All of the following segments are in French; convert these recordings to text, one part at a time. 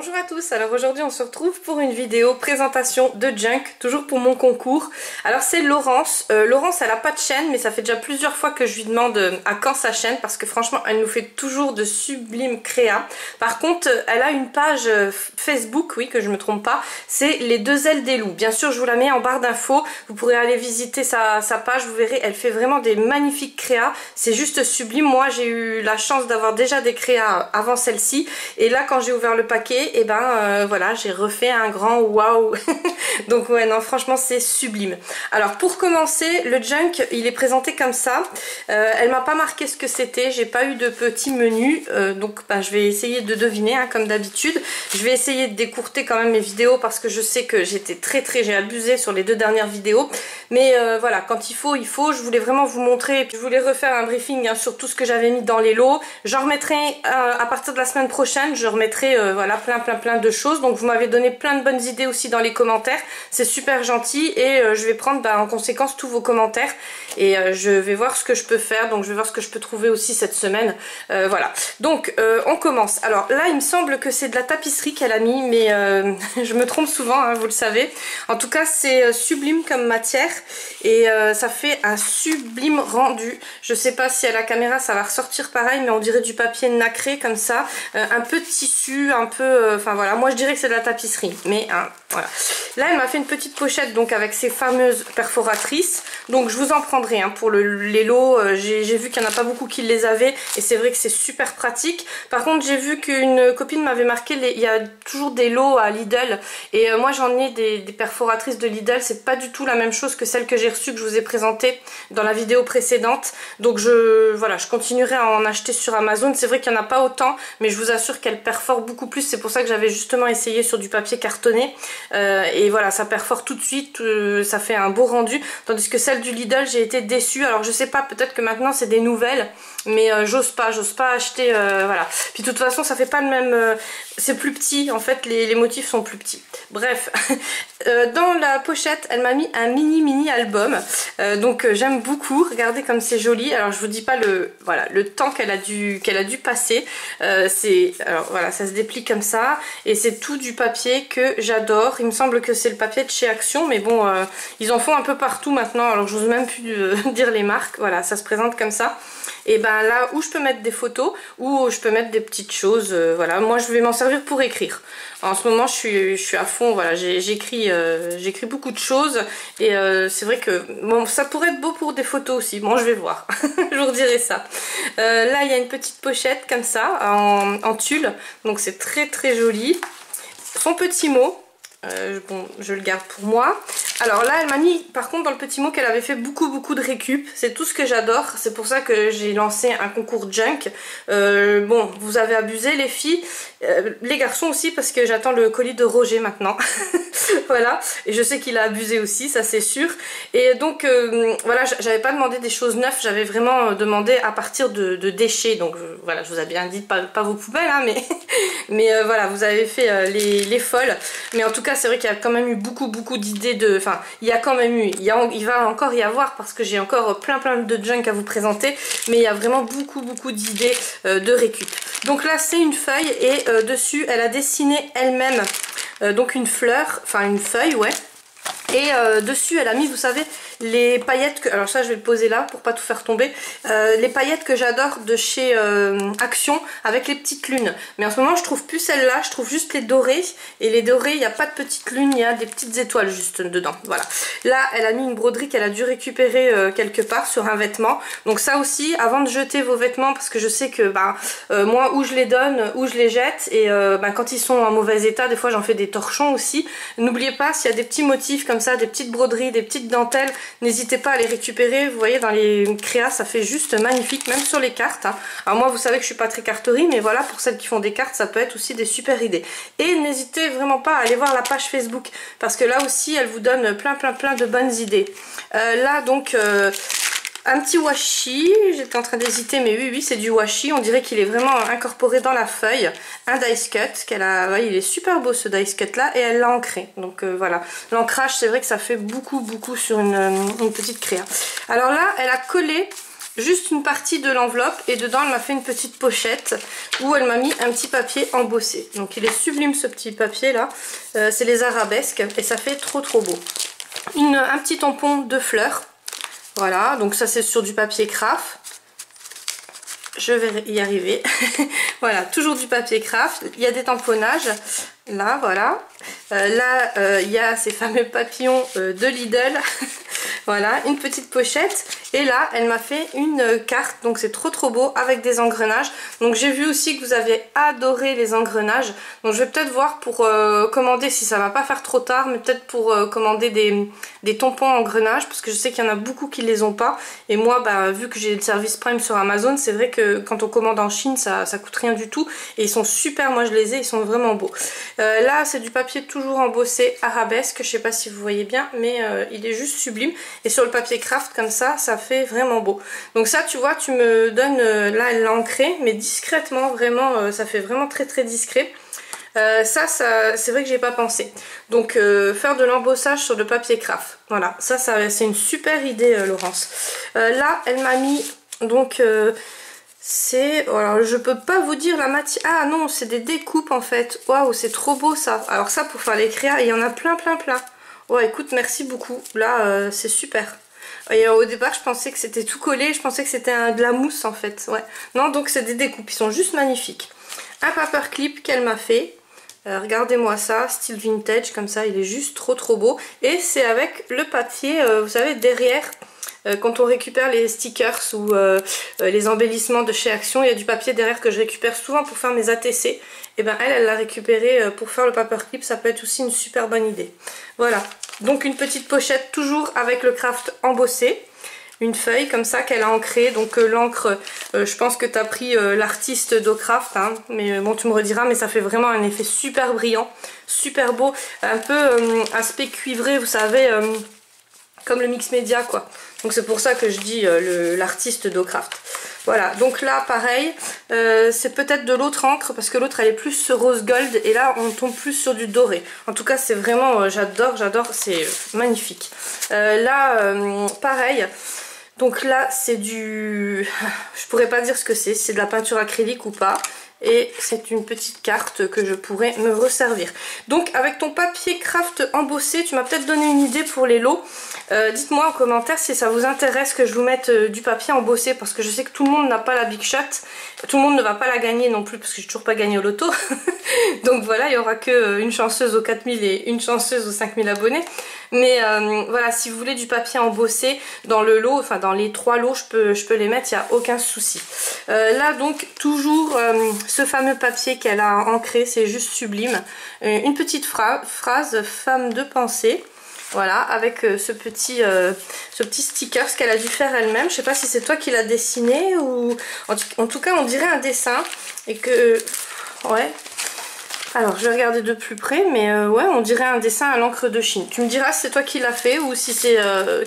Bonjour à tous, alors aujourd'hui on se retrouve pour une vidéo présentation de junk, toujours pour mon concours. Alors c'est Laurence, Laurence elle a pas de chaîne mais ça fait déjà plusieurs fois que je lui demande à quand sa chaîne parce que franchement elle nous fait toujours de sublimes créas. Par contre elle a une page Facebook, oui que je me trompe pas, c'est les deux ailes des loups. Bien sûr je vous la mets en barre d'infos, vous pourrez aller visiter sa page, vous verrez elle fait vraiment des magnifiques créas, c'est juste sublime. Moi j'ai eu la chance d'avoir déjà des créas avant celle-ci et là quand j'ai ouvert le paquet, et voilà, j'ai refait un grand waouh. Donc ouais, non franchement c'est sublime. Alors pour commencer, le junk il est présenté comme ça. Elle m'a pas marqué ce que c'était, j'ai pas eu de petit menu, donc je vais essayer de deviner comme d'habitude. Je vais essayer de décourter quand même mes vidéos parce que je sais que j'ai abusé sur les deux dernières vidéos. Mais voilà, quand il faut, je voulais vraiment vous montrer, je voulais refaire un briefing sur tout ce que j'avais mis dans les lots. J'en remettrai à partir de la semaine prochaine, je remettrai voilà plein de choses. Donc vous m'avez donné plein de bonnes idées aussi dans les commentaires, c'est super gentil et je vais prendre en conséquence tous vos commentaires et je vais voir ce que je peux faire. Donc je vais voir ce que je peux trouver aussi cette semaine, voilà. Donc on commence. Alors là il me semble que c'est de la tapisserie qu'elle a mis, mais je me trompe souvent, vous le savez. En tout cas c'est sublime comme matière et ça fait un sublime rendu. Je sais pas si à la caméra ça va ressortir pareil, mais on dirait du papier nacré comme ça, un peu de tissu, un peu, enfin voilà, moi je dirais que c'est de la tapisserie, mais voilà. Là elle m'a fait une petite pochette donc avec ces fameuses perforatrices, donc je vous en prendrai pour les lots. J'ai vu qu'il n'y en a pas beaucoup qui les avaient et c'est vrai que c'est super pratique. Par contre j'ai vu qu'une copine m'avait marqué, il y a toujours des lots à Lidl et moi j'en ai des perforatrices de Lidl, c'est pas du tout la même chose que celle que j'ai reçue, que je vous ai présentée dans la vidéo précédente. Donc voilà, je continuerai à en acheter sur Amazon. C'est vrai qu'il n'y en a pas autant, mais je vous assure qu'elle perfore beaucoup plus. C'est pour ça que j'avais justement essayé sur du papier cartonné. Et voilà, ça perfore tout de suite, ça fait un beau rendu. Tandis que celle du Lidl, j'ai été déçue. Alors je sais pas, peut-être que maintenant c'est des nouvelles, mais j'ose pas acheter, voilà. Puis de toute façon ça fait pas le même, c'est plus petit, en fait les motifs sont plus petits. Bref, dans la pochette elle m'a mis un mini album, donc j'aime beaucoup, regardez comme c'est joli. Alors je vous dis pas le temps qu'elle a dû passer, alors voilà, ça se déplie comme ça et c'est tout du papier que j'adore. Il me semble que c'est le papier de chez Action, mais bon ils en font un peu partout maintenant, alors j'ose même plus dire les marques. Voilà, ça se présente comme ça. Et là où je peux mettre des photos ou je peux mettre des petites choses, voilà, moi je vais m'en servir pour écrire. En ce moment je suis à fond, voilà, j'écris beaucoup de choses et c'est vrai que bon, ça pourrait être beau pour des photos aussi. Bon, je vais voir, je vous redirai ça. Là il y a une petite pochette comme ça en tulle, donc c'est très joli. Son petit mot, bon, je le garde pour moi. Alors là elle m'a mis par contre dans le petit mot qu'elle avait fait beaucoup de récup, c'est tout ce que j'adore, c'est pour ça que j'ai lancé un concours junk. Bon, vous avez abusé les filles, les garçons aussi, parce que j'attends le colis de Roger maintenant. Voilà, et je sais qu'il a abusé aussi, ça c'est sûr. Et donc voilà, j'avais pas demandé des choses neuves, j'avais vraiment demandé à partir de déchets. Donc voilà, je vous ai bien dit pas vos poubelles, mais voilà, vous avez fait les folles. Mais en tout cas c'est vrai qu'il y a quand même eu beaucoup d'idées de... Enfin, il y a quand même eu, il va encore y avoir, parce que j'ai encore plein de junk à vous présenter, mais il y a vraiment beaucoup d'idées de récup. Donc là c'est une feuille et dessus elle a dessiné elle-même donc une fleur, enfin une feuille, ouais. Et dessus elle a mis, vous savez, les paillettes que... Alors ça je vais le poser là pour pas tout faire tomber. Les paillettes que j'adore de chez Action avec les petites lunes. Mais en ce moment je trouve plus celles-là, je trouve juste les dorées. Et les dorées, il n'y a pas de petites lunes, il y a des petites étoiles juste dedans. Voilà. Là elle a mis une broderie qu'elle a dû récupérer quelque part sur un vêtement. Donc ça aussi, avant de jeter vos vêtements, parce que je sais que moi ou je les donne ou je les jette. Et quand ils sont en mauvais état, des fois j'en fais des torchons aussi. N'oubliez pas, s'il y a des petits motifs comme ça, des petites broderies, des petites dentelles, n'hésitez pas à les récupérer. Vous voyez, dans les créas ça fait juste magnifique, même sur les cartes. Alors moi vous savez que je suis pas très carterie, mais voilà, pour celles qui font des cartes ça peut être aussi des super idées. Et n'hésitez vraiment pas à aller voir la page Facebook, parce que là aussi elle vous donne plein de bonnes idées. Là donc un petit washi, j'étais en train d'hésiter, mais oui c'est du washi, on dirait qu'il est vraiment incorporé dans la feuille. Un dice cut qu'elle a, ouais, il est super beau ce dice cut là, et elle l'a ancré. Donc voilà, l'ancrage c'est vrai que ça fait beaucoup sur une petite créa. Alors là elle a collé juste une partie de l'enveloppe et dedans elle m'a fait une petite pochette où elle m'a mis un petit papier embossé. Donc il est sublime ce petit papier là, c'est les arabesques et ça fait trop beau. Un petit tampon de fleurs, voilà, donc ça c'est sur du papier craft. Je vais y arriver. Voilà, toujours du papier craft. Il y a des tamponnages. Là, voilà. Là, il y a ces fameux papillons de Lidl. Voilà, une petite pochette. Et là, elle m'a fait une carte. Donc c'est trop beau avec des engrenages. Donc j'ai vu aussi que vous avez adoré les engrenages. Donc je vais peut-être voir pour commander, si ça va pas faire trop tard, mais peut-être pour commander des tampons engrenages. Parce que je sais qu'il y en a beaucoup qui les ont pas. Et moi, bah, vu que j'ai le service Prime sur Amazon, c'est vrai que quand on commande en Chine, ça coûte rien du tout. Et ils sont super, moi je les ai, ils sont vraiment beaux. Là, c'est du papier toujours embossé arabesque. Je sais pas si vous voyez bien, mais il est juste sublime. Et sur le papier craft comme ça fait vraiment beau. Donc ça, tu vois, tu me donnes, là elle l'a ancré, mais discrètement, vraiment, ça fait vraiment très discret. Ça c'est vrai que j'ai pas pensé. Donc faire de l'embossage sur le papier craft. Voilà, ça c'est une super idée, Laurence. Là, elle m'a mis, donc... alors je peux pas vous dire la matière. Ah non, c'est des découpes en fait. Waouh, c'est trop beau ça. Alors ça, pour faire les créas, il y en a plein. Ouais, écoute, merci beaucoup. Là, c'est super. Et au départ, je pensais que c'était tout collé. Je pensais que c'était de la mousse en fait. Ouais. Non, donc c'est des découpes. Ils sont juste magnifiques. Un paperclip qu'elle m'a fait. Regardez-moi ça, style vintage comme ça. Il est juste trop beau. Et c'est avec le papier, vous savez, derrière. Quand on récupère les stickers ou les embellissements de chez Action, il y a du papier derrière que je récupère souvent pour faire mes ATC. Et ben elle l'a récupéré pour faire le paperclip, ça peut être aussi une super bonne idée. Voilà, donc une petite pochette toujours avec le craft embossé. Une feuille comme ça qu'elle a ancrée, donc l'encre, je pense que tu as pris l'artiste d'Ocraft, hein, mais bon tu me rediras, mais ça fait vraiment un effet super brillant, super beau, un peu aspect cuivré, vous savez, comme le mix média quoi. Donc c'est pour ça que je dis l'artiste d'Ocraft. Voilà, donc là pareil, c'est peut-être de l'autre encre parce que l'autre elle est plus rose gold et là on tombe plus sur du doré. En tout cas c'est vraiment, j'adore, c'est magnifique. Là pareil, donc là c'est du, je pourrais pas dire ce que c'est de la peinture acrylique ou pas. Et c'est une petite carte que je pourrais me resservir. Donc avec ton papier craft embossé, tu m'as peut-être donné une idée pour les lots. Dites-moi en commentaire si ça vous intéresse que je vous mette du papier embossé, parce que je sais que tout le monde n'a pas la Big Shot. Tout le monde ne va pas la gagner non plus parce que j'ai toujours pas gagné au loto. Donc voilà, il n'y aura que une chanceuse aux 4000 et une chanceuse aux 5000 abonnés. Mais voilà, si vous voulez du papier embossé dans le lot, enfin dans les 3 lots, je peux les mettre, il n'y a aucun souci. Là donc toujours ce fameux papier qu'elle a ancré, c'est juste sublime. Une petite phrase, femme de pensée. Voilà, avec ce petit sticker qu'elle a dû faire elle-même. Je sais pas si c'est toi qui l'as dessiné ou... En tout cas, on dirait un dessin. Et que... Ouais. Alors, je vais regarder de plus près, mais ouais, on dirait un dessin à l'encre de Chine. Tu me diras si c'est toi qui l'as fait ou si c'est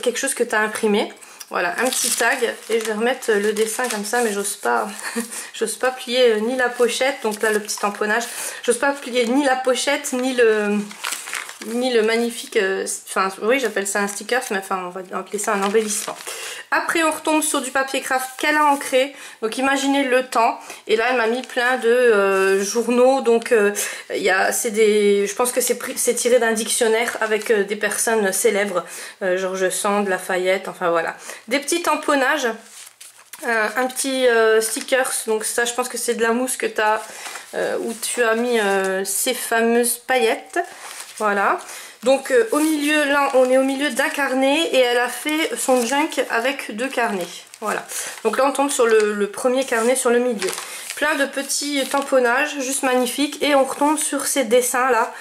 quelque chose que tu as imprimé. Voilà, un petit tag et je vais remettre le dessin comme ça, mais j'ose pas j'ose pas plier ni la pochette. Donc là, le petit tamponnage, j'ose pas plier ni la pochette ni le magnifique, enfin oui j'appelle ça un sticker, mais enfin on va appeler ça un embellissement. Après on retombe sur du papier craft qu'elle a ancré, donc imaginez le temps, et là elle m'a mis plein de journaux, donc je pense que c'est tiré d'un dictionnaire avec des personnes célèbres, George Sand, Lafayette, enfin voilà. Des petits tamponnages, un petit stickers, donc ça je pense que c'est de la mousse que tu as, où tu as mis ces fameuses paillettes. Voilà, donc au milieu, là on est au milieu d'un carnet et elle a fait son junk avec 2 carnets. Voilà, donc là on tombe sur le premier carnet sur le milieu. Plein de petits tamponnages, juste magnifiques, et on retombe sur ces dessins là.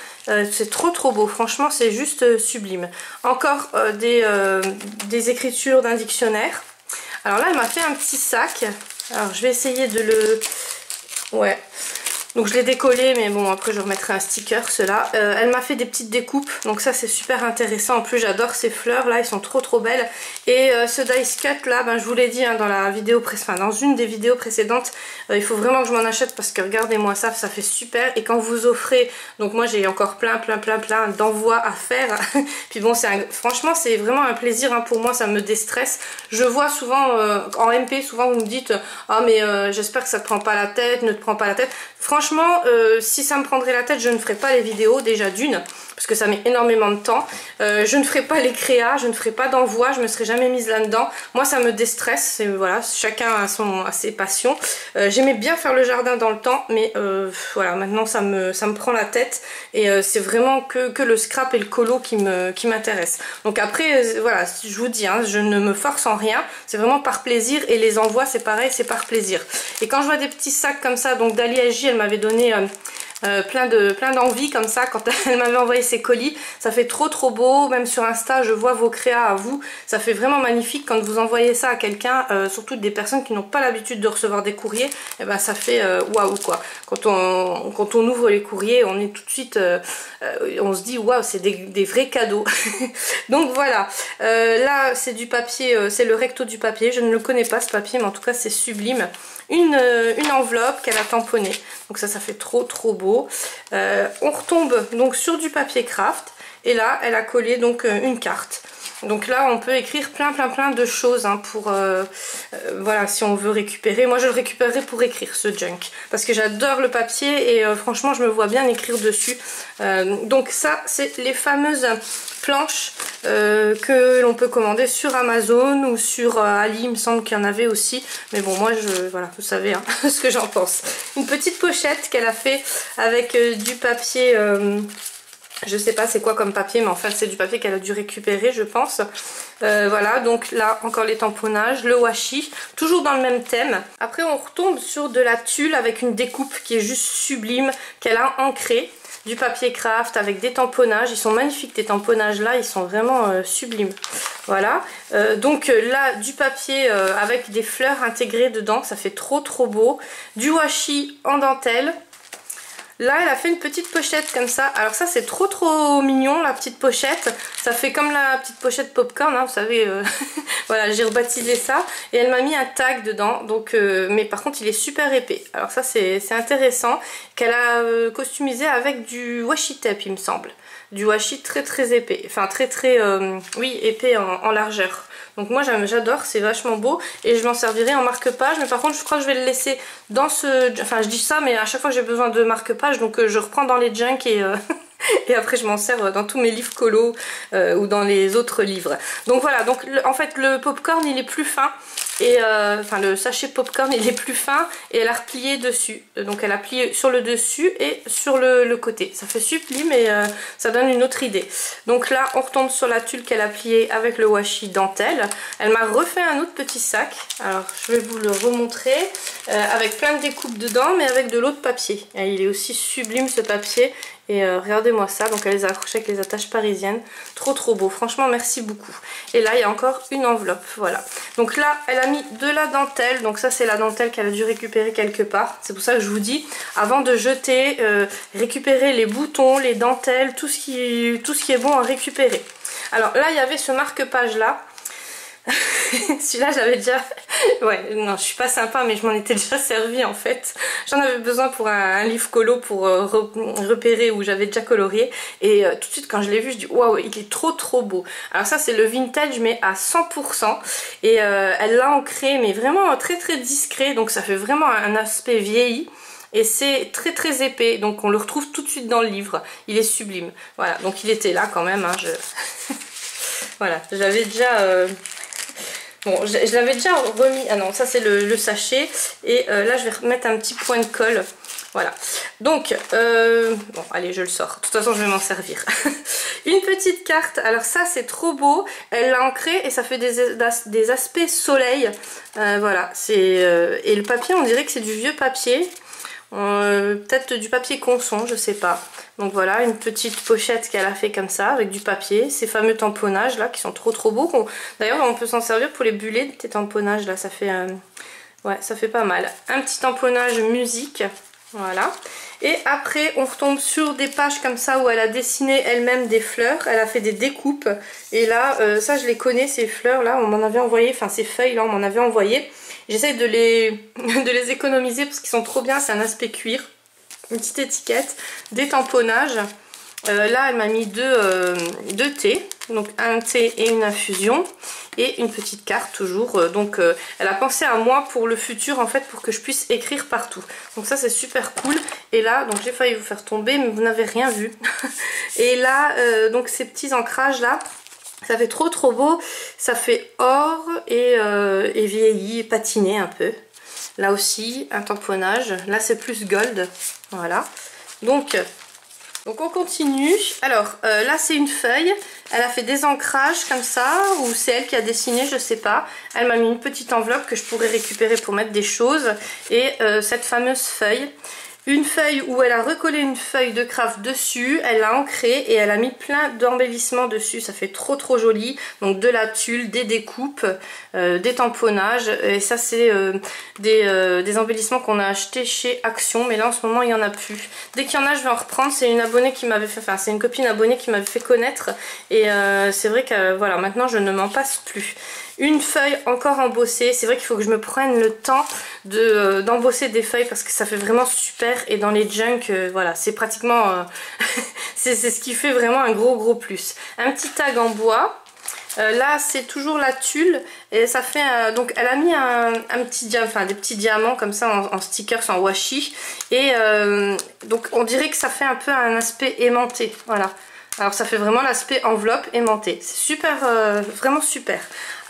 C'est trop beau, franchement c'est juste sublime. Encore des écritures d'un dictionnaire. Alors là elle m'a fait un petit sac, alors je vais essayer de le... Ouais... Donc je l'ai décollé, mais bon après je remettrai un sticker cela. Elle m'a fait des petites découpes, donc ça c'est super intéressant. En plus j'adore ces fleurs là, elles sont trop belles. Et ce dice cut là, ben, je vous l'ai dit hein, dans la vidéo précédente, dans une des vidéos précédentes, il faut vraiment que je m'en achète parce que regardez-moi ça, ça fait super. Et quand vous offrez, donc moi j'ai encore plein d'envois à faire. Puis bon franchement c'est vraiment un plaisir hein, pour moi, ça me déstresse. Je vois souvent en MP, souvent vous me dites ah mais j'espère que ça te prend pas la tête, ne te prends pas la tête. Franchement, si ça me prendrait la tête, je ne ferais pas les vidéos, déjà d'une, parce que ça met énormément de temps. Je ne ferai pas les créas, je ne ferai pas d'envoi, je me serais jamais mise là-dedans. Moi, ça me déstresse, voilà, chacun a ses passions. J'aimais bien faire le jardin dans le temps, mais voilà, maintenant ça me prend la tête et c'est vraiment que le scrap et le colo qui m'intéressent. Donc après, voilà, je vous dis, hein, je ne me force en rien, c'est vraiment par plaisir et les envois, c'est pareil, c'est par plaisir. Et quand je vois des petits sacs comme ça, donc d'Ali J, elle m'avait donné plein d'envie comme ça quand elle m'avait envoyé ses colis, ça fait trop beau. Même sur Insta je vois vos créas à vous, ça fait vraiment magnifique quand vous envoyez ça à quelqu'un, surtout des personnes qui n'ont pas l'habitude de recevoir des courriers, et ben ça fait waouh quoi. Quand on ouvre les courriers, on est tout de suite on se dit waouh, c'est des vrais cadeaux. Donc voilà, là c'est du papier, c'est le recto du papier, je ne le connais pas ce papier, mais en tout cas c'est sublime. Une enveloppe qu'elle a tamponnée, donc ça fait trop beau. On retombe donc sur du papier craft et là elle a collé donc une carte. Donc là on peut écrire plein de choses hein, pour voilà, si on veut récupérer. Moi je le récupérerai pour écrire ce junk parce que j'adore le papier et franchement je me vois bien écrire dessus. Donc ça c'est les fameuses planches que l'on peut commander sur Amazon ou sur Ali, il me semble qu'il y en avait aussi, mais bon moi voilà, vous savez hein, ce que j'en pense. Une petite pochette qu'elle a fait avec du papier, je sais pas c'est quoi comme papier, mais enfin c'est du papier qu'elle a dû récupérer je pense. Voilà, donc là encore les tamponnages, le washi, toujours dans le même thème. Après on retombe sur de la tulle avec une découpe qui est juste sublime, qu'elle a ancrée. Du papier craft avec des tamponnages, ils sont magnifiques tes tamponnages là, ils sont vraiment sublimes. Voilà, donc là du papier avec des fleurs intégrées dedans, ça fait trop beau. Du washi en dentelle. Là elle a fait une petite pochette comme ça, alors ça c'est trop mignon la petite pochette, ça fait comme la petite pochette popcorn hein, vous savez, voilà j'ai rebaptisé ça, et elle m'a mis un tag dedans, donc mais par contre il est super épais, alors ça c'est intéressant, qu'elle a customisé avec du washi tape il me semble, du washi très épais, enfin très oui épais en largeur. Donc moi j'adore, c'est vachement beau et je m'en servirai en marque-page, mais par contre je crois que je vais le laisser dans ce... Enfin je dis ça mais à chaque fois j'ai besoin de marque-page, donc je reprends dans les junk et... et après je m'en sers dans tous mes livres colo ou dans les autres livres. Donc voilà, donc en fait le popcorn il est plus fin et enfin le sachet popcorn il est plus fin et elle a replié dessus. Donc elle a plié sur le dessus et sur le côté. Ça fait sublime et ça donne une autre idée. Donc là on retombe sur la tulle qu'elle a pliée avec le washi dentelle. Elle m'a refait un autre petit sac. Alors je vais vous le remontrer avec plein de découpes dedans mais avec de l'autre papier. Et il est aussi sublime ce papier. Et regardez-moi ça, donc elle les a accrochés avec les attaches parisiennes, trop beau, franchement merci beaucoup. Et là il y a encore une enveloppe, voilà. Donc là elle a mis de la dentelle, donc ça c'est la dentelle qu'elle a dû récupérer quelque part. C'est pour ça que je vous dis, avant de jeter, récupérer les boutons, les dentelles, tout ce qui est bon à récupérer. Alors là il y avait ce marque-page là. Celui-là j'avais déjà... Ouais, non je suis pas sympa mais je m'en étais déjà servi en fait. J'en avais besoin pour un livre colo pour repérer où j'avais déjà colorié. Et tout de suite quand je l'ai vu je dis waouh il est trop beau. Alors ça c'est le vintage mais à 100%. Et elle l'a ancré mais vraiment très discret, donc ça fait vraiment un aspect vieilli. Et c'est très épais, donc on le retrouve tout de suite dans le livre. Il est sublime. Voilà, donc il était là quand même. Hein, voilà, j'avais déjà... Bon, je l'avais déjà remis, ah non, ça c'est le sachet, et là je vais remettre un petit point de colle, voilà. Donc, bon, allez, je le sors, de toute façon je vais m'en servir. Une petite carte, alors ça c'est trop beau, elle l'a ancré et ça fait des aspects soleil, voilà, et le papier on dirait que c'est du vieux papier. Peut-être du papier conson, je sais pas. Donc voilà, une petite pochette qu'elle a fait comme ça avec du papier, ces fameux tamponnages là qui sont trop beaux. D'ailleurs on peut s'en servir pour les bullets de tes tamponnages là, ça fait ouais, ça fait pas mal. Un petit tamponnage musique, Voilà. Et après on retombe sur des pages comme ça où elle a dessiné elle-même des fleurs. Elle a fait des découpes. Et là, ça je les connais, ces fleurs là, on m'en avait envoyé, enfin ces feuilles là on m'en avait envoyé. J'essaye de de les économiser parce qu'ils sont trop bien, c'est un aspect cuir. Une petite étiquette, des tamponnages. Là elle m'a mis deux thés, donc un thé et une infusion et une petite carte toujours, donc elle a pensé à moi pour le futur en fait, pour que je puisse écrire partout, donc ça c'est super cool. Et là donc j'ai failli vous faire tomber mais vous n'avez rien vu. Et là donc ces petits ancrages là, ça fait trop beau, ça fait or et vieilli, patiné un peu. Là aussi un tamponnage, là c'est plus gold, voilà. Donc on continue. Alors là c'est une feuille, elle a fait des ancrages comme ça, ou c'est elle qui a dessiné, je sais pas. Elle m'a mis une petite enveloppe que je pourrais récupérer pour mettre des choses. Et cette fameuse feuille, une feuille où elle a recollé une feuille de craft dessus, elle l'a ancrée et elle a mis plein d'embellissements dessus, ça fait trop joli. Donc de la tulle, des découpes, des tamponnages, et ça c'est des embellissements qu'on a achetés chez Action, mais là en ce moment il n'y en a plus. Dès qu'il y en a je vais en reprendre, c'est une abonnée qui m'avait fait, enfin c'est une copine abonnée qui m'avait fait connaître, et c'est vrai que voilà, maintenant je ne m'en passe plus. Une feuille encore embossée, c'est vrai qu'il faut que je me prenne le temps d'embosser des feuilles parce que ça fait vraiment super, et dans les junk, voilà, c'est pratiquement, c'est ce qui fait vraiment un gros plus. Un petit tag en bois. Là c'est toujours la tulle et ça fait donc elle a mis un petit diamant, enfin des petits diamants comme ça en stickers, en washi, et donc on dirait que ça fait un peu un aspect aimanté, voilà. Alors ça fait vraiment l'aspect enveloppe aimantée, c'est super, vraiment super.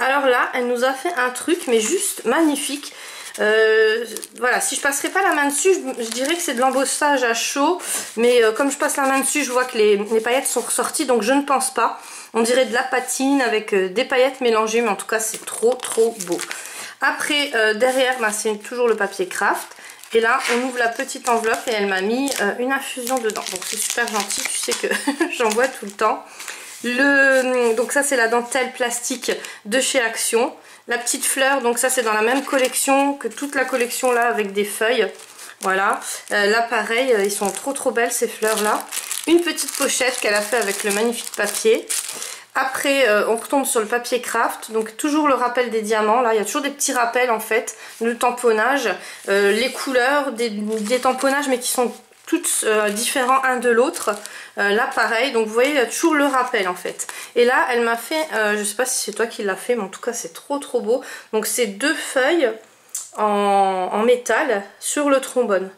Alors là elle nous a fait un truc mais juste magnifique. Voilà, si je passerais pas la main dessus, je dirais que c'est de l'embossage à chaud, mais comme je passe la main dessus, je vois que les paillettes sont ressorties, donc je ne pense pas. On dirait de la patine avec des paillettes mélangées, mais en tout cas c'est trop beau. Après derrière, bah, c'est toujours le papier craft. Et là on ouvre la petite enveloppe et elle m'a mis une infusion dedans, donc c'est super gentil, tu sais que j'en bois tout le temps. Donc ça c'est la dentelle plastique de chez Action. La petite fleur, donc ça c'est dans la même collection que toute la collection là, avec des feuilles. Voilà, là pareil, ils sont trop belles ces fleurs là. Une petite pochette qu'elle a fait avec le magnifique papier. Après on retombe sur le papier craft, donc toujours le rappel des diamants. Là il y a toujours des petits rappels en fait, le tamponnage, les couleurs, des tamponnages mais qui sont toutes différents un de l'autre. Là pareil, donc vous voyez il y a toujours le rappel en fait. Et là elle m'a fait, je sais pas si c'est toi qui l'as fait, mais en tout cas c'est trop beau. Donc c'est deux feuilles en métal sur le trombone.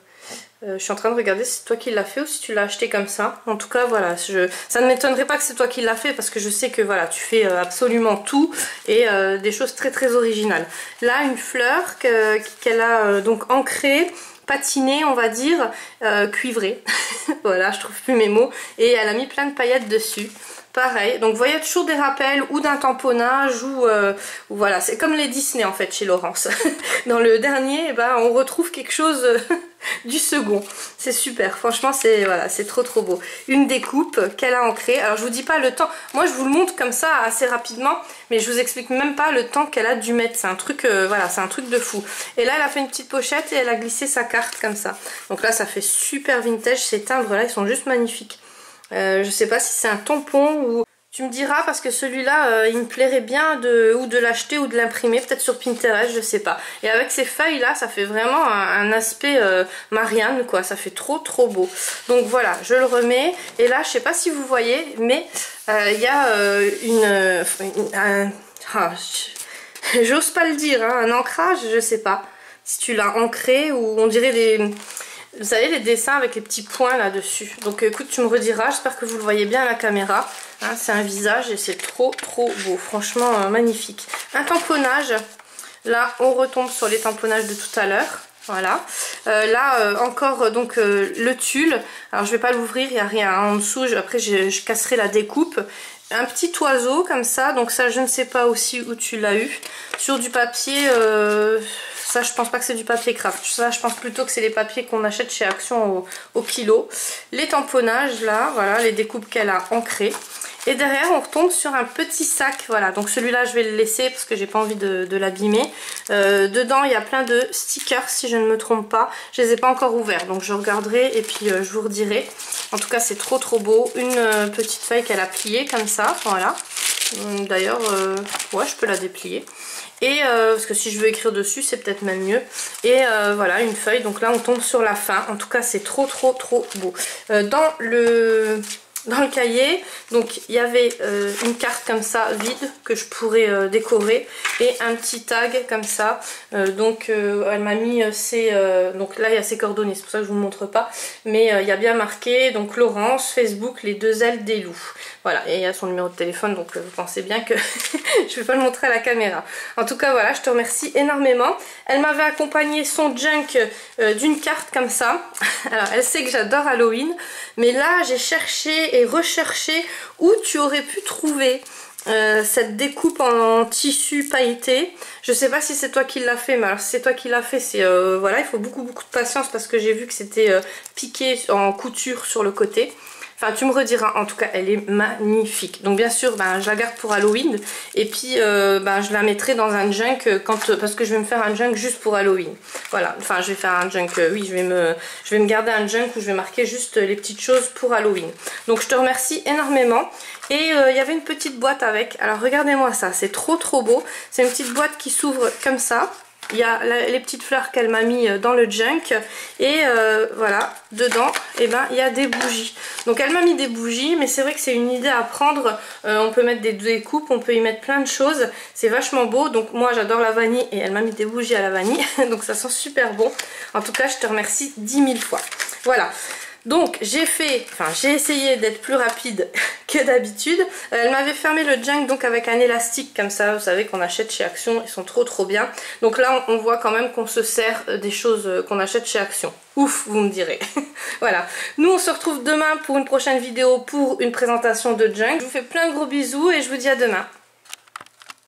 Je suis en train de regarder si c'est toi qui l'as fait ou si tu l'as acheté comme ça. En tout cas voilà, ça ne m'étonnerait pas que c'est toi qui l'as fait, parce que je sais que voilà, tu fais absolument tout, et des choses très originales. Là une fleur qu'elle a donc ancrée, patinée on va dire, cuivrée. Voilà, je trouve plus mes mots, et elle a mis plein de paillettes dessus. Pareil, donc vous voyez toujours des rappels ou d'un tamponnage ou voilà, c'est comme les Disney en fait chez Laurence. Dans le dernier, bah, on retrouve quelque chose du second. C'est super, franchement c'est voilà, c'est trop beau. Une découpe qu'elle a ancrée. Alors je vous dis pas le temps, moi je vous le montre comme ça assez rapidement, mais je vous explique même pas le temps qu'elle a dû mettre. C'est un truc, voilà, c'est un truc de fou. Et là elle a fait une petite pochette et elle a glissé sa carte comme ça. Donc là ça fait super vintage, ces timbres là ils sont juste magnifiques. Je sais pas si c'est un tampon ou... Tu me diras, parce que celui-là, il me plairait bien ou de l'acheter ou de l'imprimer, peut-être sur Pinterest, je sais pas. Et avec ces feuilles-là, ça fait vraiment un aspect Marianne, quoi. Ça fait trop beau. Donc voilà, je le remets. Et là, je sais pas si vous voyez, mais il y a j'ose pas le dire, hein, un ancrage, je sais pas. Si tu l'as ancré, ou on dirait des... Vous savez, les dessins avec les petits points là-dessus. Donc écoute, tu me rediras, j'espère que vous le voyez bien à la caméra. Hein, c'est un visage et c'est trop beau. Franchement, magnifique. Un tamponnage. Là, on retombe sur les tamponnages de tout à l'heure. Voilà. Là, encore donc le tulle. Alors, je vais pas l'ouvrir, il n'y a rien en dessous. Après, je casserai la découpe. Un petit oiseau comme ça. Donc ça, je ne sais pas aussi où tu l'as eu. Sur du papier... Ça, je pense pas que c'est du papier craft. Ça, je pense plutôt que c'est les papiers qu'on achète chez Action au kilo. Les tamponnages, là, voilà, les découpes qu'elle a ancrées. Et derrière on retombe sur un petit sac, voilà, donc celui-là je vais le laisser parce que j'ai pas envie de l'abîmer. Dedans il y a plein de stickers si je ne me trompe pas, je les ai pas encore ouverts donc je regarderai et puis je vous redirai. En tout cas c'est trop beau, une petite feuille qu'elle a pliée comme ça, voilà. D'ailleurs ouais je peux la déplier. Et parce que si je veux écrire dessus c'est peut-être même mieux. Et voilà une feuille, donc là on tombe sur la fin. En tout cas c'est trop beau. Dans le cahier, donc il y avait une carte comme ça vide que je pourrais décorer et un petit tag comme ça. Donc elle m'a mis ses... donc là il y a ses coordonnées, c'est pour ça que je vous montre pas. Mais il y a bien marqué donc Laurence, Facebook, les 2 ailes des loups. Voilà, et il y a son numéro de téléphone, donc vous pensez bien que je vais pas le montrer à la caméra. En tout cas voilà, je te remercie énormément. Elle m'avait accompagné son junk d'une carte comme ça. Alors elle sait que j'adore Halloween, mais là j'ai cherché et recherché où tu aurais pu trouver cette découpe en tissu pailleté. Je sais pas si c'est toi qui l'as fait, mais alors si c'est toi qui l'as fait, c'est voilà, il faut beaucoup de patience parce que j'ai vu que c'était piqué en couture sur le côté. Enfin tu me rediras, en tout cas elle est magnifique. Donc bien sûr je la garde pour Halloween. Et puis je la mettrai dans un junk parce que je vais me faire un junk juste pour Halloween. Voilà, enfin je vais faire un junk, oui je vais me garder un junk où je vais marquer juste les petites choses pour Halloween. Donc je te remercie énormément. Et il y avait une petite boîte avec. Alors regardez-moi ça, c'est trop beau. C'est une petite boîte qui s'ouvre comme ça. Il y a les petites fleurs qu'elle m'a mis dans le junk et voilà, dedans il y a des bougies. Donc elle m'a mis des bougies, mais c'est vrai que c'est une idée à prendre. On peut mettre des découpes, on peut y mettre plein de choses, c'est vachement beau. Donc moi j'adore la vanille et elle m'a mis des bougies à la vanille, donc ça sent super bon. En tout cas je te remercie 10 000 fois. Voilà. Donc j'ai essayé d'être plus rapide que d'habitude. Elle m'avait fermé le junk donc avec un élastique comme ça, vous savez qu'on achète chez Action, ils sont trop bien. Donc là on voit quand même qu'on se sert des choses qu'on achète chez Action. Ouf, vous me direz. Voilà, nous on se retrouve demain pour une prochaine vidéo pour une présentation de junk. Je vous fais plein de gros bisous et je vous dis à demain.